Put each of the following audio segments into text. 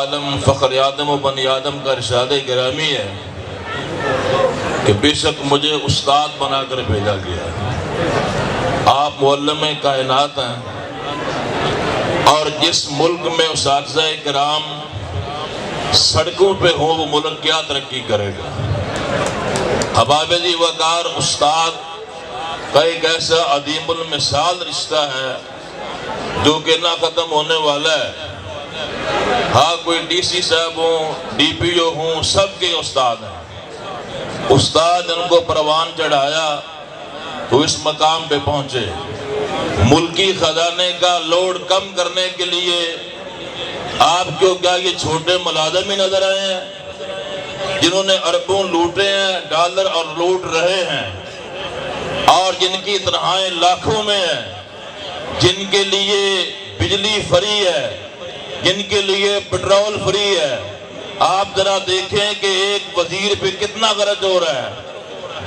عالم فخر آدم و بنی آدم کا ارشاد گرامی ہے کہ بے شک مجھے استاد بنا کر بھیجا گیا ہے۔ آپ معلم کائنات ہیں، اور جس ملک میں اساتذہ کرام سڑکوں پہ ہوں وہ ملک کیا ترقی کرے گا۔ حباب جی وقار استاد کا ایک ایسا عظیم المثال رشتہ ہے جو کہ نہ ختم ہونے والا ہے۔ ہاں کوئی ڈی سی صاحب ہوں، ڈی پی او ہوں، سب کے استاد ہیں۔ استاد ان کو پروان چڑھایا تو اس مقام پہ پہنچے۔ ملکی خزانے کا لوڈ کم کرنے کے لیے آپ کو کیا یہ چھوٹے ملازم ہی نظر آئے ہیں جنہوں نے اربوں لوٹے ہیں، ڈالر اور لوٹ رہے ہیں، اور جن کی تنخواہیں لاکھوں میں ہیں، جن کے لیے بجلی فری ہے، جن کے لیے پیٹرول فری ہے۔ آپ ذرا دیکھیں کہ ایک وزیر پہ کتنا خرچ ہو رہا ہے۔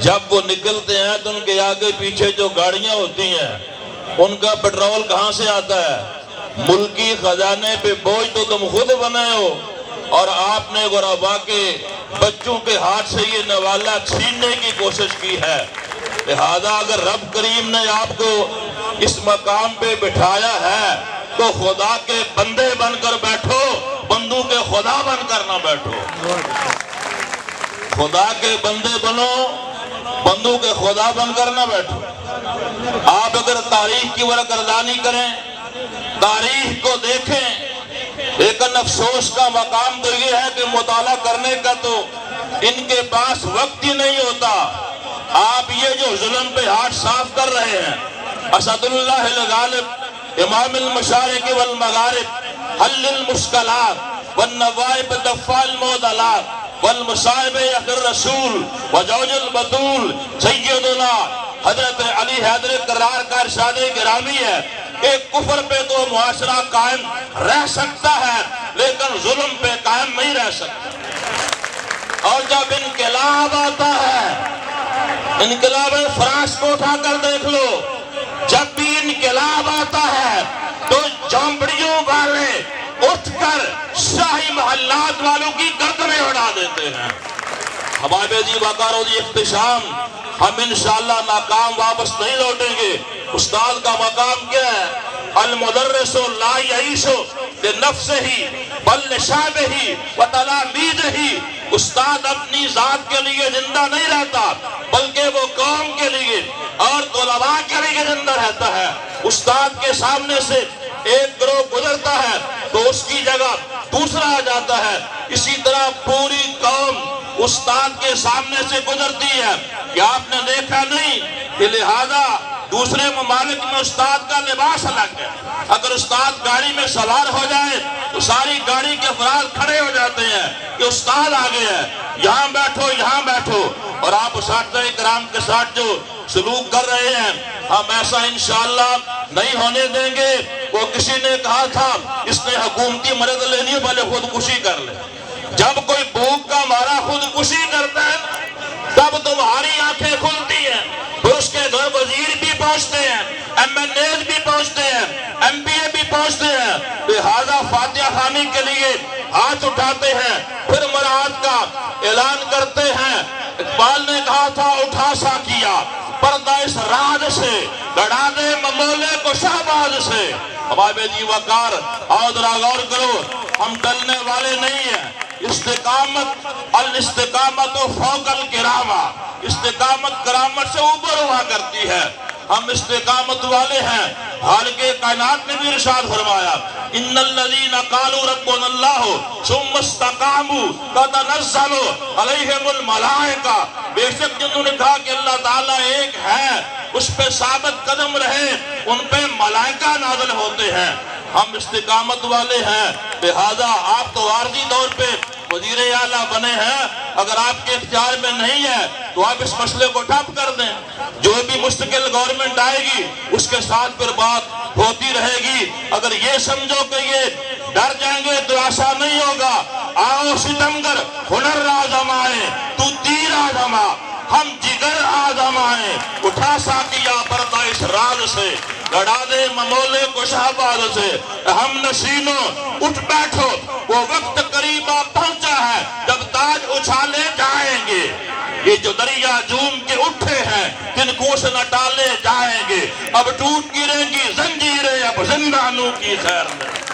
جب وہ نکلتے ہیں تو ان کے آگے پیچھے جو گاڑیاں ہوتی ہیں ان کا پیٹرول کہاں سے آتا ہے؟ ملکی خزانے پہ بوجھ تو تم خود بنائے ہو، اور آپ نے غربا کے بچوں کے ہاتھ سے یہ نوالا چھیننے کی کوشش کی ہے۔ لہذا اگر رب کریم نے آپ کو اس مقام پہ بٹھایا ہے تو خدا کے بندے بن کر بیٹھو، بندوں کے خدا بن کر نہ بیٹھو۔ خدا کے بندے بنو، بندوں کے خدا بن کر نہ بیٹھو۔ آپ اگر تاریخ کی ورقردانی کریں، تاریخ کو دیکھیں، لیکن افسوس کا مقام تو یہ ہے کہ مطالعہ کرنے کا تو ان کے پاس وقت ہی نہیں ہوتا۔ آپ یہ جو ظلم پہ ہاتھ صاف کر رہے ہیں، اسد اللہ الغالب امام المشارق والمغارب حل المشکلات والنوائب دفع المعضلات والمصائب یقی الرسول وجوج البطول سیدنا حضرت علی حیدر کرار کا ارشاد گرامی ہے کہ کفر پہ تو معاشرہ قائم رہ سکتا ہے لیکن ظلم پہ قائم نہیں رہ سکتا۔ اور جب انقلاب آتا ہے، انقلاب فرانس کو اٹھا کر دیکھ لو، جب بھی انقلاب آتا ہے تو جھونپڑیوں والے اٹھ کر شاہی محلات والوں کی گردنیں اڑا دیتے ہیں۔ ہمارے جی وقارو جی اختشام، ہم انشاءاللہ ناکام واپس نہیں لوٹیں گے۔ استاد کا مقام کیا ہے؟ المدرس لا یعیش لنفسہ بل لشعبہ وتلامید۔ استاد اپنی ذات کے لیے زندہ نہیں رہتا بلکہ وہ قوم کے لیے اور طلباء کے لیے زندہ رہتا ہے۔ استاد کے سامنے سے ایک گروہ گزرتا ہے تو اس کی جگہ دوسرا آ جاتا ہے۔ اسی طرح پوری قوم استاد کے سامنے سے گزرتی ہے۔ کیا آپ نے دیکھا نہیں کہ لہذا دوسرے ممالک میں استاد کا لباس الگ ہے۔ اگر استاد گاڑی میں سوار ہو جائے تو ساری گاڑی کے افراد کھڑے ہو جاتے ہیں کہ استاد آگے ہے، یہاں بیٹھو، یہاں بیٹھو۔ اور آپ اساتذہ کرام کے ساتھ جو سلوک کر رہے ہیں، ہم ایسا انشاءاللہ نہیں ہونے دیں گے۔ وہ کسی نے کہا تھا اس نے حکومتی مدد لینی ہے پہلے خودکشی کر لے۔ جب کوئی بھوک کا مارا خودکشی کرتا ہے تب تمہاری آنکھیں کھلتی ہیں، پھر اس کے گھر وزیر بھی پہنچتے ہیں، ایم این ایز بھی پہنچتے ہیں، ایم پی اے بھی پہنچتے ہیں۔ لہذا فاتحہ خوانی کے لیے ہاتھ اٹھاتے ہیں، پھر مراعات کا اعلان کرتے ہیں۔ اقبال نے کہا تھا اٹھا سا کیا پردہ اس راز سے، گڑا دے ممولے کو شہباز سے۔ ہمارے جی وقار آؤ ذرا غور کرو، ہم ڈلنے والے نہیں ہیں۔ استقامت الاستقامت فوق الکرامہ، استقامت کرامت سے اوپر ہوا کرتی ہے۔ ہم استقامت والے ہیں۔ خالق کائنات نے بھی ارشاد فرمایا ان الذین قالوا ربنا اللہ ثم استقاموا تتنزل علیہم الملائکہ۔ بے شک جنہوں نے کہا کہ اللہ تعالیٰ ایک ہے، اس پہ ثابت قدم رہے، ان پہ ملائکہ نازل ہوتے ہیں۔ ہم استقامت والے ہیں۔ لہذا آپ تو عارضی طور پہ وزیر اعلیٰ بنے ہیں، اگر آپ کے اختیار میں نہیں ہے تو آپ اس مسئلے کو ٹھپ کر دیں۔ جو بھی مستقل گورنمنٹ آئے گی اس کے ساتھ پھر بات ہوتی رہے گی۔ اگر یہ سمجھو کہ یہ ڈر جائیں گے تو ایسا نہیں ہوگا۔ آؤ ستمگر ہنر آزمائیں، تو تیر آزما، ہم جگر آزمائیں۔ اٹھا سا کیا پردہ اس راز سے، گڑا دے ممولے کو شہباز سے۔ ہم نشینوں اٹھ بیٹھو، وہ وقت اچھالے جائیں گے، یہ جو دریا جوم کے اٹھے ہیں کن کو سے نہ ٹالے جائیں گے، اب ٹوٹ گریں گی زنجیریں اب زندانوں کی خیر میں۔